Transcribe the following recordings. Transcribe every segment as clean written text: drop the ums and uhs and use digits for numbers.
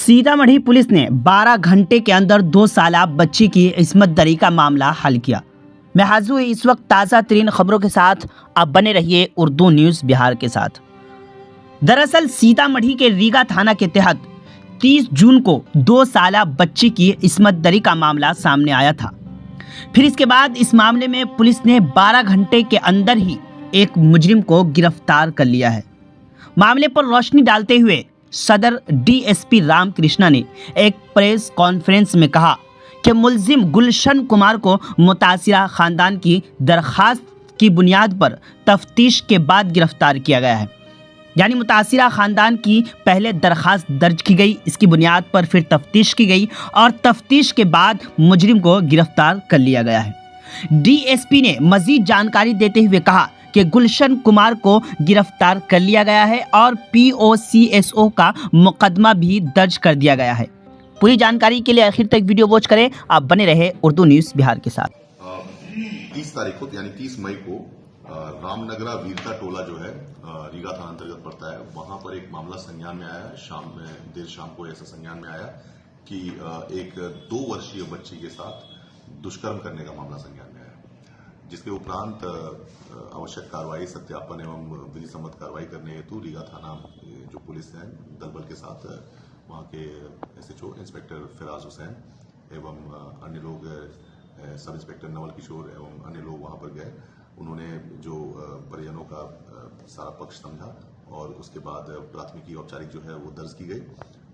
Sitamarhi police ने 12 घंटे के अंदर 2 साला बच्ची की इस्मत दरी का मामला हल किया। मैं हाजिर हुई इस वक्त ताज़ा तरीन खबरों के साथ। आप बने रहिए उर्दू न्यूज़ बिहार के साथ। दरअसल सीतामढ़ी के रीगा थाना के तहत 30 जून को 2 साला बच्ची की इस्मत दरी का मामला सामने आया था। फिर इसके बाद इस मामले में पुलिस ने 12 घंटे के अंदर ही एक मुजरिम को गिरफ्तार कर लिया है। मामले पर रोशनी डालते हुए सदर डीएसपी रामकृष्णा ने एक प्रेस कॉन्फ्रेंस में कहा कि मुलजिम गुलशन कुमार को मुतासिरा खानदान की दरखास्त की बुनियाद पर तफ्तीश के बाद गिरफ्तार किया गया है। यानी मुतासिरा खानदान की पहले दरखास्त दर्ज की गई, इसकी बुनियाद पर फिर तफ्तीश की गई और तफ्तीश के बाद मुजरिम को गिरफ्तार कर लिया गया है। डीएसपी ने मजीद जानकारी देते हुए कहा कि गुलशन कुमार को गिरफ्तार कर लिया गया है और पीओसीएसओ का मुकदमा भी दर्ज कर दिया गया है। पूरी जानकारी के लिए आखिर तक वीडियो वॉच करें। आप बने रहे उर्दू न्यूज़ बिहार के साथ। 30 तारीख को यानी 30 मई को रामनगरा वीरता टोला जो है रीगा थाना अंतर्गत पड़ता है, वहां पर एक मामला संज्ञान में आया। देर शाम को ऐसा संज्ञान में आया कि एक 2 वर्षीय बच्ची के साथ दुष्कर्म करने का मामला संज्ञान में आया, जिसके उपरांत आवश्यक कार्रवाई, सत्यापन एवं विधि सम्मत कार्रवाई करने हेतु रीगा थाना जो पुलिस है दल बल के साथ वहां के एसएचओ इंस्पेक्टर फिराज हुसैन एवं अन्य लोग, सब इंस्पेक्टर नवल किशोर एवं अन्य लोग वहां पर गए। उन्होंने जो परिजनों का सारा पक्ष समझा और उसके बाद प्राथमिकी औपचारिक जो है वो दर्ज की गई।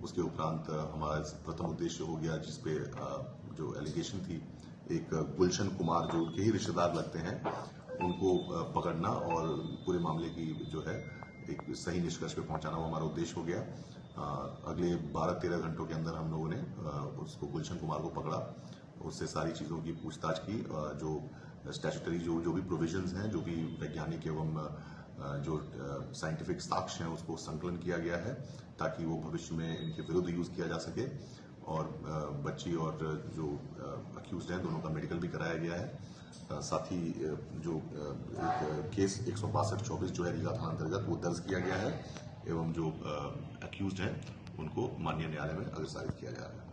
उसके उपरांत हमारा प्रथम उद्देश्य हो गया, जिसपे जो एलिगेशन थी, एक गुलशन कुमार जो उनके ही रिश्तेदार लगते हैं, उनको पकड़ना और पूरे मामले की जो है एक सही निष्कर्ष पे पहुंचाना, वो हमारा उद्देश्य हो गया। अगले 12-13 घंटों के अंदर हम लोगों ने उसको गुलशन कुमार को पकड़ा, उससे सारी चीज़ों की पूछताछ की। जो स्टैट्यूटरी जो भी प्रोविजंस हैं, जो भी वैज्ञानिक एवं जो साइंटिफिक साक्ष्य हैं, उसको संकलन किया गया है ताकि वो भविष्य में इनके विरुद्ध यूज किया जा सके। और बच्ची और जो अक्यूज्ड हैं दोनों का मेडिकल भी कराया गया है। साथ ही जो एक केस 162-24 जो है रीगा थाना अंतर्गत वो दर्ज किया गया है एवं जो अक्यूज्ड हैं उनको माननीय न्यायालय में अग्रसारित किया जा रहा है।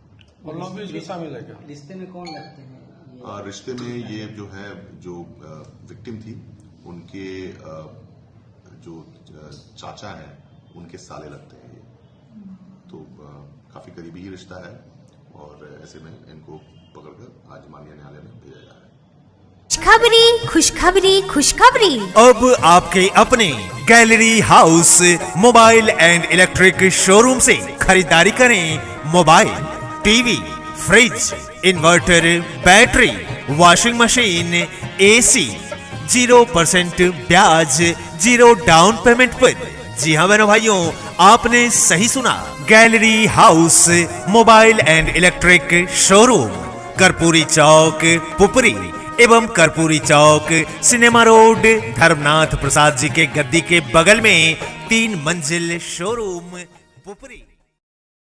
और लोग भी इसमें शामिल है क्या? रिश्ते में कौन लगते हैं? रिश्ते में ये जो है जो विक्टिम थी उनके जो चाचा हैं उनके साले लगते हैं ये, तो काफी करीबी ही रिश्ता है और ऐसे में इनको पकड़कर आज माननीय न्यायालय में भेजा जा रहा है। खुशखबरी खुशखबरी। अब आपके अपने gallery house mobile and electric showroom से खरीदारी करें mobile, TV, fridge, inverter, battery, washing machine, AC, 0% ब्याज, 0 डाउन पेमेंट पर। जी हाँ बहनों भाइयों, आपने सही सुना, gallery house mobile and electric showroom, Karpoori Chowk Pupri एवं कर्पूरी चौक सिनेमा रोड, धर्मनाथ प्रसाद जी के गद्दी के बगल में 3 मंजिल शोरूम पुपरी।